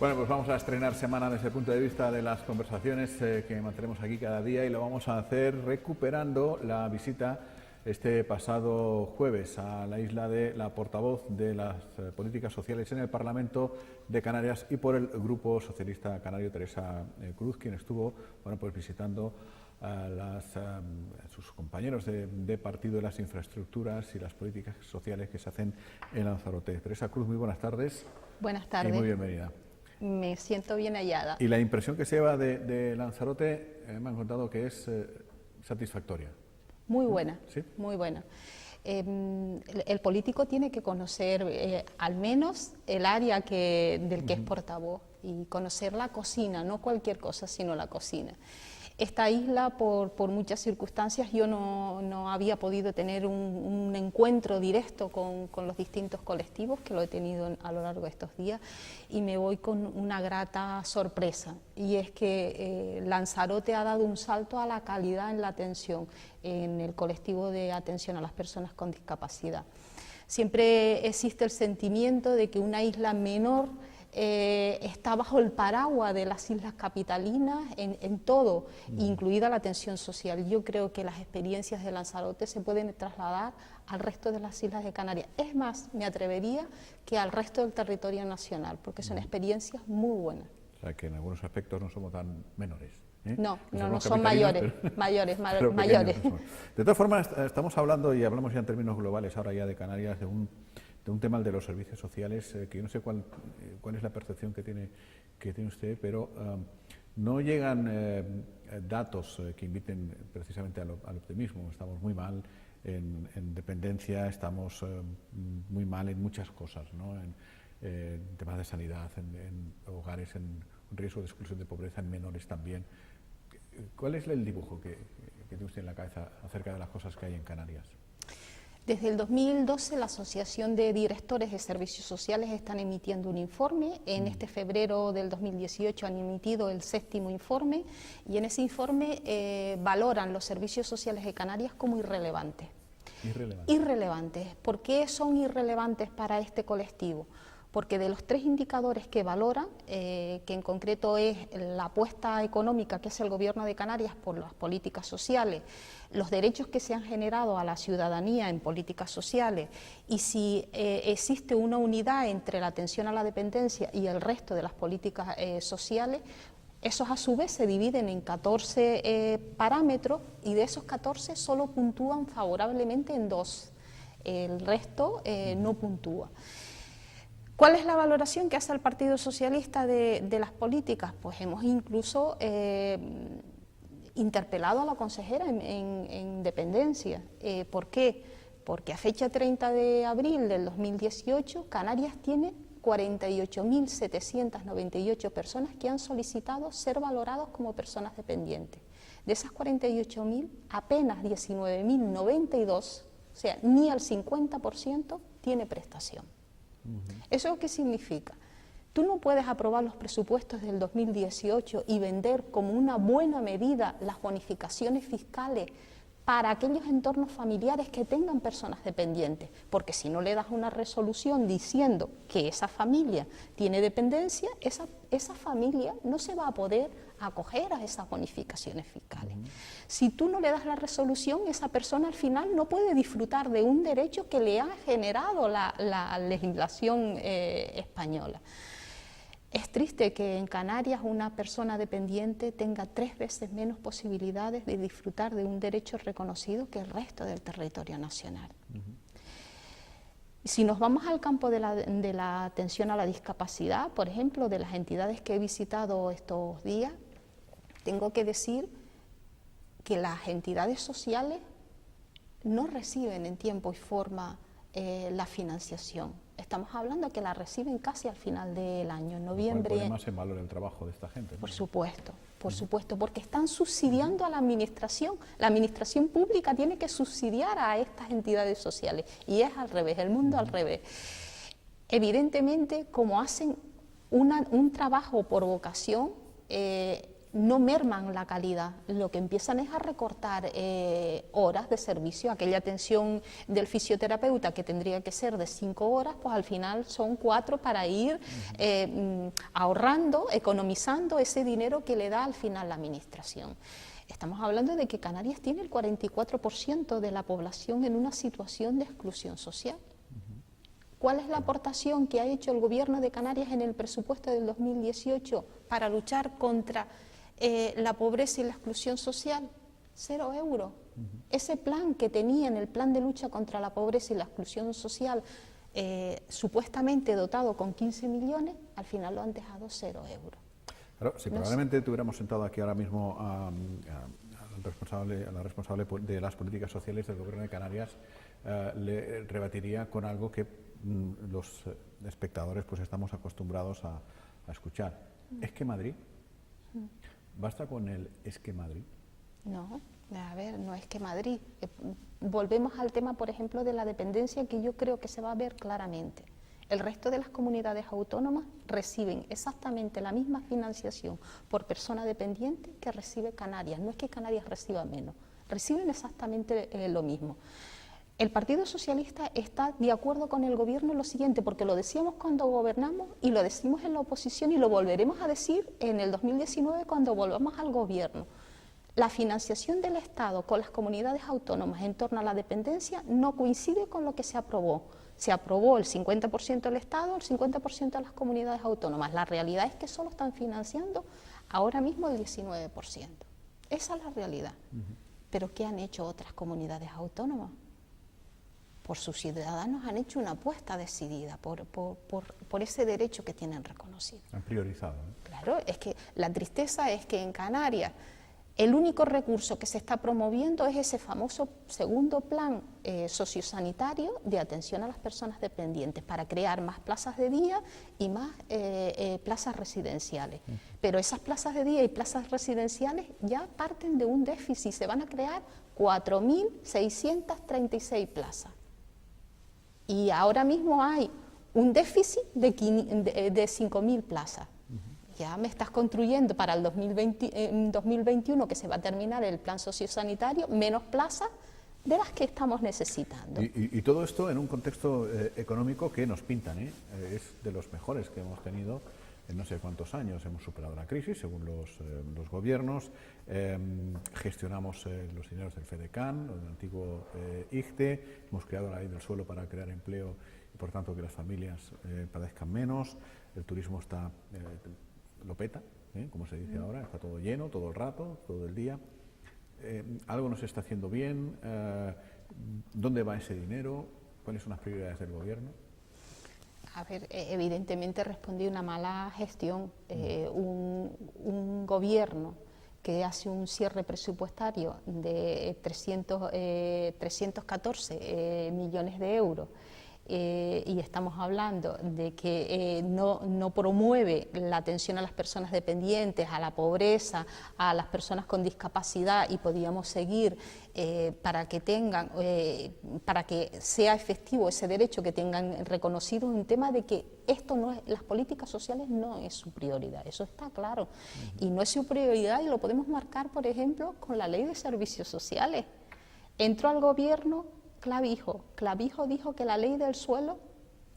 Bueno, pues vamos a estrenar semana desde el punto de vista de las conversaciones que mantenemos aquí cada día, y lo vamos a hacer recuperando la visita este pasado jueves a la isla de la portavoz de las políticas sociales en el Parlamento de Canarias y por el Grupo Socialista Canario, Teresa Cruz, quien estuvo pues visitando a sus compañeros de partido de las infraestructuras y las políticas sociales que se hacen en Lanzarote. Teresa Cruz, muy buenas tardes. Buenas tardes. Y muy bienvenida. Me siento bien hallada. Y la impresión que se lleva de Lanzarote me han contado que es satisfactoria. Muy buena, ¿Sí? Muy buena. El político tiene que conocer al menos el área del que es portavoz y conocer la cocina, no cualquier cosa, sino la cocina. Esta isla, por muchas circunstancias, yo no había podido tener un encuentro directo con los distintos colectivos, que lo he tenido a lo largo de estos días, y me voy con una grata sorpresa, y es que Lanzarote ha dado un salto a la calidad en la atención, en el colectivo de atención a las personas con discapacidad. Siempre existe el sentimiento de que una isla menor está bajo el paraguas de las islas capitalinas en todo, incluida la atención social. Yo creo que las experiencias de Lanzarote se pueden trasladar al resto de las islas de Canarias. Es más, me atrevería que al resto del territorio nacional, porque son experiencias muy buenas. O sea, que en algunos aspectos no somos tan menores. No son mayores, mayores. De todas formas, estamos hablando, y hablamos ya en términos globales ahora ya de Canarias, de un tema, el de los servicios sociales, que yo no sé cuál es la percepción que tiene usted, pero no llegan datos que inviten precisamente al optimismo. Estamos muy mal en dependencia, estamos muy mal en muchas cosas, ¿no? En temas de sanidad, en hogares en riesgo de exclusión de pobreza, en menores también. ¿Cuál es el dibujo que tiene usted en la cabeza acerca de las cosas que hay en Canarias? Desde el 2012 la Asociación de Directores de Servicios Sociales están emitiendo un informe. En este febrero del 2018 han emitido el 7º informe, y en ese informe valoran los servicios sociales de Canarias como irrelevantes. Irrelevantes. ¿Por qué son irrelevantes para este colectivo? Porque de los 3 indicadores que valoran, que en concreto es la apuesta económica que hace el Gobierno de Canarias por las políticas sociales, los derechos que se han generado a la ciudadanía en políticas sociales, y si existe una unidad entre la atención a la dependencia y el resto de las políticas sociales, esos a su vez se dividen en 14 parámetros, y de esos 14 solo puntúan favorablemente en 2, el resto no puntúa. ¿Cuál es la valoración que hace el Partido Socialista de las políticas? Pues hemos incluso interpelado a la consejera en dependencia. ¿Por qué? Porque a fecha 30 de abril del 2018 Canarias tiene 48.798 personas que han solicitado ser valorados como personas dependientes. De esas 48.000, apenas 19.092, o sea, ni al 50% tiene prestación. ¿Eso qué significa? Tú no puedes aprobar los presupuestos del 2018 y vender como una buena medida las bonificaciones fiscales para aquellos entornos familiares que tengan personas dependientes, porque si no le das una resolución diciendo que esa familia tiene dependencia, esa familia no se va a poder acoger a esas bonificaciones fiscales. Si tú no le das la resolución, esa persona al final no puede disfrutar de un derecho que le ha generado la legislación española. Es triste que en Canarias una persona dependiente tenga 3 veces menos posibilidades de disfrutar de un derecho reconocido que el resto del territorio nacional. Si nos vamos al campo de la atención a la discapacidad, por ejemplo, de las entidades que he visitado estos días, tengo que decir que las entidades sociales no reciben en tiempo y forma la financiación. Estamos hablando que la reciben casi al final del año, en noviembre. Pone más en valor el trabajo de esta gente, ¿no? Por supuesto, porque están subsidiando a la administración. La administración pública tiene que subsidiar a estas entidades sociales, y es al revés, el mundo al revés. Evidentemente, como hacen un trabajo por vocación, no merman la calidad, lo que empiezan es a recortar horas de servicio. Aquella atención del fisioterapeuta que tendría que ser de 5 horas, pues al final son 4 para ir ahorrando, economizando ese dinero que le da al final la administración. Estamos hablando de que Canarias tiene el 44% de la población en una situación de exclusión social. ¿Cuál es la aportación que ha hecho el Gobierno de Canarias en el presupuesto del 2018 para luchar contra la pobreza y la exclusión social? 0 euros. Ese plan que tenían, el plan de lucha contra la pobreza y la exclusión social, supuestamente dotado con 15 millones, al final lo han dejado 0 euros. Claro, si probablemente tuviéramos sentado aquí ahora mismo a la responsable de las políticas sociales del Gobierno de Canarias, le rebatiría con algo que los espectadores pues estamos acostumbrados a escuchar. ¿Es que Madrid? ¿Basta con el es que Madrid? No, a ver, no es que Madrid. Volvemos al tema, por ejemplo, de la dependencia, que yo creo que se va a ver claramente. El resto de las comunidades autónomas reciben exactamente la misma financiación por persona dependiente que recibe Canarias. No es que Canarias reciba menos, reciben exactamente lo mismo. El Partido Socialista está de acuerdo con el Gobierno en lo siguiente, porque lo decíamos cuando gobernamos y lo decimos en la oposición y lo volveremos a decir en el 2019 cuando volvamos al Gobierno. La financiación del Estado con las comunidades autónomas en torno a la dependencia no coincide con lo que se aprobó. Se aprobó el 50% del Estado, el 50% de las comunidades autónomas. La realidad es que solo están financiando ahora mismo el 19%. Esa es la realidad. ¿Pero qué han hecho otras comunidades autónomas? Por sus ciudadanos han hecho una apuesta decidida por ese derecho que tienen reconocido. Han priorizado, ¿eh? Claro, es que la tristeza es que en Canarias el único recurso que se está promoviendo es ese famoso segundo plan sociosanitario de atención a las personas dependientes para crear más plazas de día y más plazas residenciales. Pero esas plazas de día y plazas residenciales ya parten de un déficit, se van a crear 4.636 plazas. Y ahora mismo hay un déficit de 5.000 plazas. Ya me estás construyendo para el 2021, que se va a terminar el plan sociosanitario, menos plazas de las que estamos necesitando. Y todo esto en un contexto económico que nos pintan, es de los mejores que hemos tenido en no sé cuántos años. Hemos superado la crisis, según los gobiernos, gestionamos los dineros del FEDECAN, del antiguo ICTE, hemos creado la ley del suelo para crear empleo y por tanto que las familias padezcan menos, el turismo está... lo peta, como se dice ahora, está todo lleno, todo el rato, todo el día. Algo no se está haciendo bien. ¿Dónde va ese dinero? ¿Cuáles son las prioridades del Gobierno? A ver, evidentemente respondí una mala gestión. Un Gobierno que hace un cierre presupuestario de 314 millones de euros, y estamos hablando de que no promueve la atención a las personas dependientes, a la pobreza, a las personas con discapacidad, y podíamos seguir para que sea efectivo ese derecho, que tengan reconocido un tema de que esto no es, las políticas sociales no es su prioridad, eso está claro, y no es su prioridad, y lo podemos marcar, por ejemplo, con la Ley de Servicios Sociales. Entró al Gobierno Clavijo dijo que la ley del suelo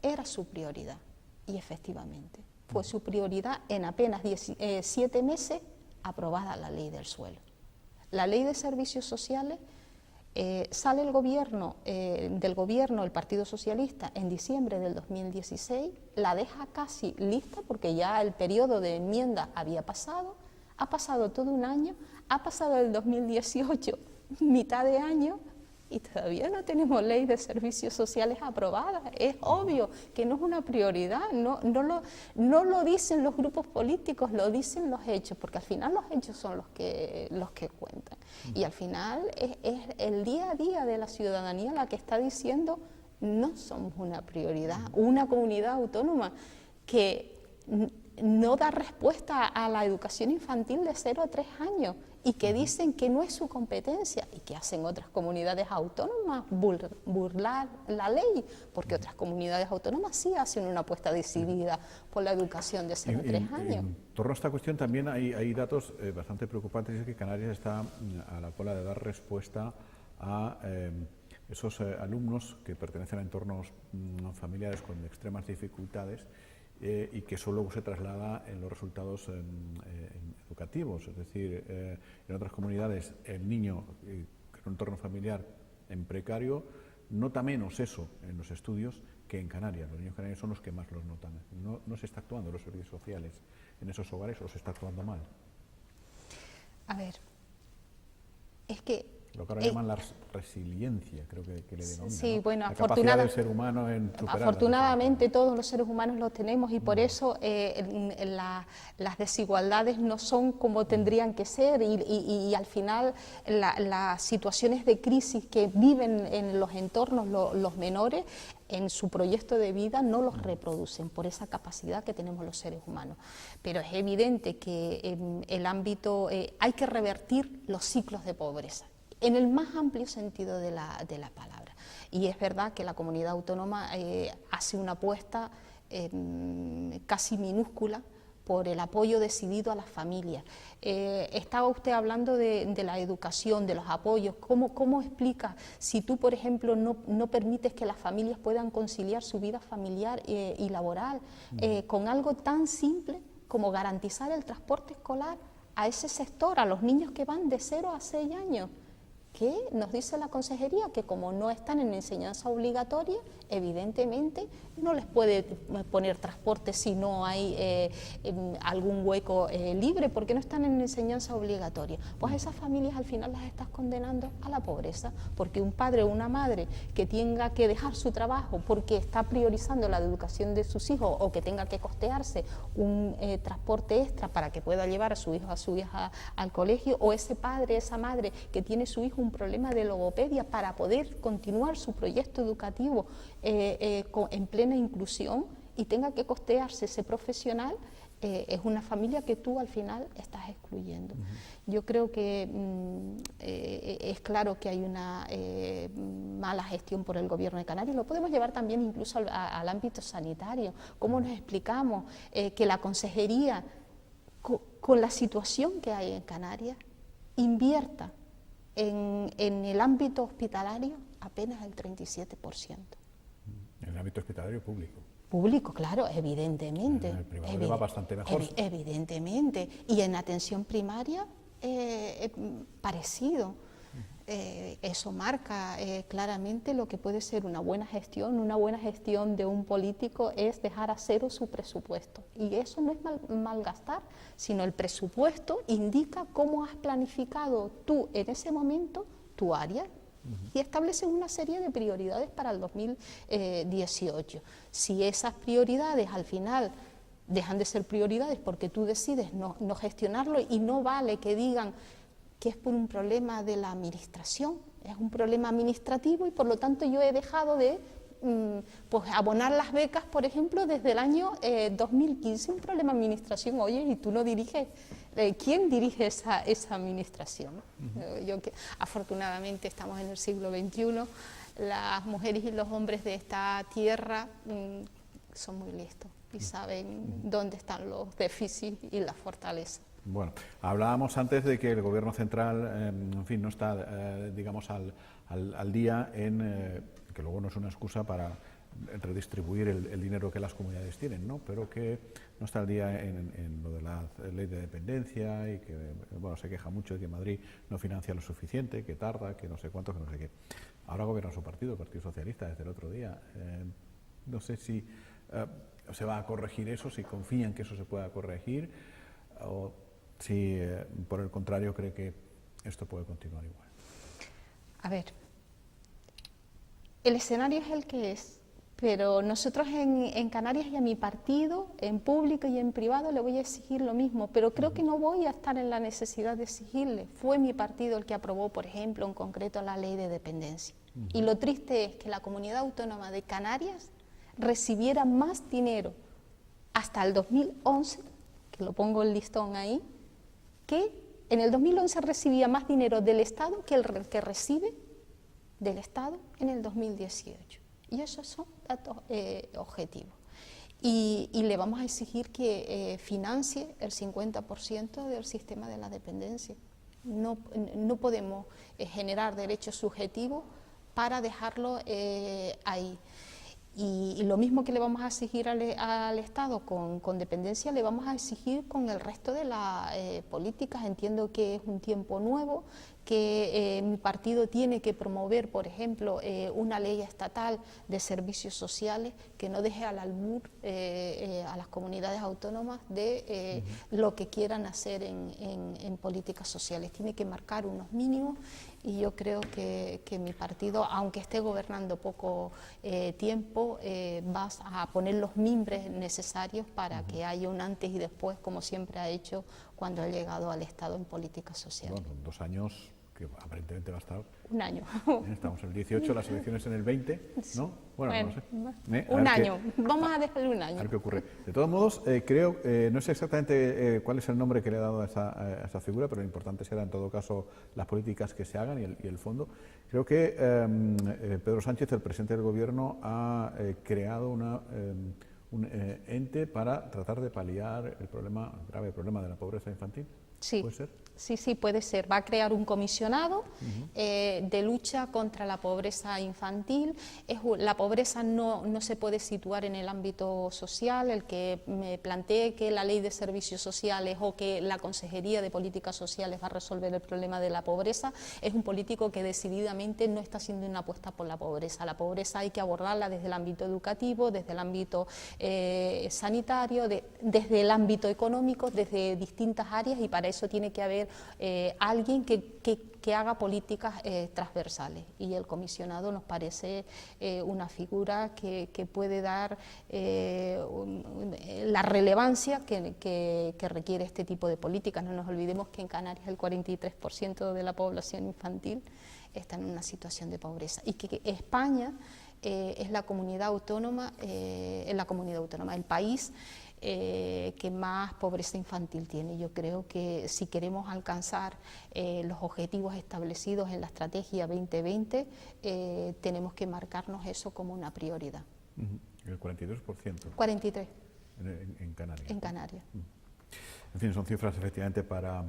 era su prioridad, y efectivamente fue su prioridad. En apenas 7 meses aprobada la ley del suelo. La ley de servicios sociales, sale el gobierno, del Gobierno, el Partido Socialista, en diciembre del 2016, la deja casi lista porque ya el periodo de enmienda había pasado, ha pasado todo un año, ha pasado el 2018, mitad de año, y todavía no tenemos ley de servicios sociales aprobada. Es obvio que no es una prioridad, no lo dicen los grupos políticos, lo dicen los hechos, porque al final los hechos son los que cuentan. Y al final es el día a día de la ciudadanía la que está diciendo: no somos una prioridad. Una comunidad autónoma que no da respuesta a la educación infantil de 0 a 3 años y que dicen que no es su competencia y que hacen otras comunidades autónomas burlar la ley, porque otras comunidades autónomas sí hacen una apuesta decidida por la educación de 0 a 3 años. En torno a esta cuestión también hay datos bastante preocupantes, es que Canarias está a la cola de dar respuesta a esos alumnos que pertenecen a entornos familiares con extremas dificultades y que eso luego se traslada en los resultados educativos. Es decir, en otras comunidades el niño en un entorno familiar en precario nota menos eso en los estudios que en Canarias. Los niños canarios son los que más los notan. No se está actuando los servicios sociales en esos hogares o se está actuando mal. A ver, es que lo que ahora llaman la resiliencia, creo que le denominan. Sí, ¿no? bueno, la capacidad del ser humano en superar. Afortunadamente todos los seres humanos lo tenemos y por eso las desigualdades no son como tendrían que ser y al final las situaciones de crisis que viven en los entornos los menores en su proyecto de vida no los reproducen por esa capacidad que tenemos los seres humanos. Pero es evidente que en el ámbito hay que revertir los ciclos de pobreza, en el más amplio sentido de la palabra. Y es verdad que la comunidad autónoma hace una apuesta casi minúscula por el apoyo decidido a las familias. Estaba usted hablando de la educación, de los apoyos. ¿Cómo explica si tú, por ejemplo, no permites que las familias puedan conciliar su vida familiar y laboral con algo tan simple como garantizar el transporte escolar a ese sector, a los niños que van de 0 a 6 años? Que nos dice la consejería que como no están en enseñanza obligatoria, evidentemente no les puede poner transporte si no hay algún hueco libre, porque no están en enseñanza obligatoria. Pues a esas familias al final las estás condenando a la pobreza, porque un padre o una madre que tenga que dejar su trabajo porque está priorizando la educación de sus hijos o que tenga que costearse un transporte extra para que pueda llevar a su hijo o a su hija al colegio, o ese padre, esa madre que tiene su hijo un problema de logopedia para poder continuar su proyecto educativo en plena inclusión y tenga que costearse ese profesional, es una familia que tú al final estás excluyendo. Yo creo que es claro que hay una mala gestión por el Gobierno de Canarias. Lo podemos llevar también incluso al ámbito sanitario. ¿Cómo nos explicamos que la consejería, con la situación que hay en Canarias, invierta en el ámbito hospitalario apenas el 37%? En el ámbito hospitalario público. Público, claro, evidentemente. En el privado le va bastante mejor. Evidentemente. Y en atención primaria, parecido. Eso marca claramente lo que puede ser una buena gestión. Una buena gestión de un político es dejar a cero su presupuesto. Y eso no es malgastar, sino el presupuesto indica cómo has planificado tú en ese momento tu área y estableces una serie de prioridades para el 2018. Si esas prioridades al final dejan de ser prioridades porque tú decides no gestionarlo, y no vale que digan que es por un problema de la administración, es un problema administrativo y por lo tanto yo he dejado de pues abonar las becas, por ejemplo, desde el año 2015, un problema de administración. Oye, y tú no diriges, ¿quién dirige esa administración? Afortunadamente estamos en el siglo XXI, las mujeres y los hombres de esta tierra son muy listos y saben dónde están los déficits y las fortalezas. Bueno, hablábamos antes de que el Gobierno central, en fin, no está, digamos, al día en que luego no es una excusa para redistribuir el dinero que las comunidades tienen, ¿no? Pero que no está al día en lo de la ley de dependencia y que, bueno, se queja mucho de que Madrid no financia lo suficiente, que tarda, que no sé cuánto, que no sé qué. Ahora gobierna su partido, el Partido Socialista, desde el otro día. No sé si se va a corregir eso, si confían que eso se pueda corregir, o si por el contrario cree que esto puede continuar igual. A ver, el escenario es el que es, pero nosotros en Canarias y a mi partido, en público y en privado, le voy a exigir lo mismo, pero creo que no voy a estar en la necesidad de exigirle. Fue mi partido el que aprobó, por ejemplo, en concreto la ley de dependencia. Y lo triste es que la comunidad autónoma de Canarias recibiera más dinero hasta el 2011, que lo pongo el listón ahí, que en el 2011 recibía más dinero del Estado que el que recibe del Estado en el 2018. Y esos son datos objetivos. Y le vamos a exigir que financie el 50% del sistema de la dependencia. No podemos generar derechos subjetivos para dejarlo ahí. Y lo mismo que le vamos a exigir al Estado con dependencia, le vamos a exigir con el resto de las políticas. Entiendo que es un tiempo nuevo, que mi partido tiene que promover, por ejemplo, una ley estatal de servicios sociales que no deje al albur a las comunidades autónomas de lo que quieran hacer en políticas sociales. Tiene que marcar unos mínimos y yo creo que mi partido, aunque esté gobernando poco tiempo, va a poner los mimbres necesarios para que haya un antes y después, como siempre ha hecho cuando ha llegado al Estado en políticas sociales. Bueno, 2 años que aparentemente va a estar. Un año. Estamos en el 18, las elecciones en el 20, ¿no? Bueno, no sé. Un año. Vamos a dejarle un año. A ver qué ocurre. De todos modos, creo, no sé exactamente cuál es el nombre que le ha dado a esa figura, pero lo importante será en todo caso las políticas que se hagan y el fondo. Creo que Pedro Sánchez, el presidente del Gobierno, ha creado un ente para tratar de paliar el grave problema de la pobreza infantil. Sí. ¿Puede ser? Sí, puede ser. Va a crear un comisionado de lucha contra la pobreza infantil. La pobreza no se puede situar en el ámbito social. El que me plantee que la ley de servicios sociales o que la Consejería de Políticas Sociales va a resolver el problema de la pobreza es un político que decididamente no está haciendo una apuesta por la pobreza. La pobreza hay que abordarla desde el ámbito educativo, desde el ámbito sanitario, desde el ámbito económico, desde distintas áreas, y para eso tiene que haber alguien que haga políticas transversales, y el comisionado nos parece una figura que puede dar la relevancia que requiere este tipo de políticas. No nos olvidemos que en Canarias el 43% de la población infantil está en una situación de pobreza, y que España es la comunidad autónoma, el país que más pobreza infantil tiene. Yo creo que si queremos alcanzar los objetivos establecidos en la Estrategia 2020, tenemos que marcarnos eso como una prioridad. El 42%. 43%. En Canarias. En Canarias. En fin, son cifras efectivamente para,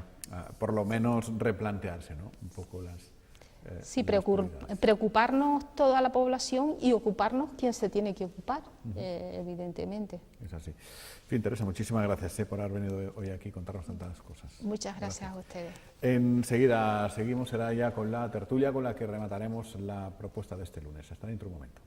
por lo menos, replantearse, ¿no? Un poco las... Sí, preocuparnos toda la población y ocuparnos quien se tiene que ocupar, evidentemente. Es así. En fin, Teresa, muchísimas gracias por haber venido hoy aquí y contarnos tantas cosas. Muchas gracias a ustedes. Enseguida seguimos, será ya con la tertulia con la que remataremos la propuesta de este lunes. Hasta dentro de un momento.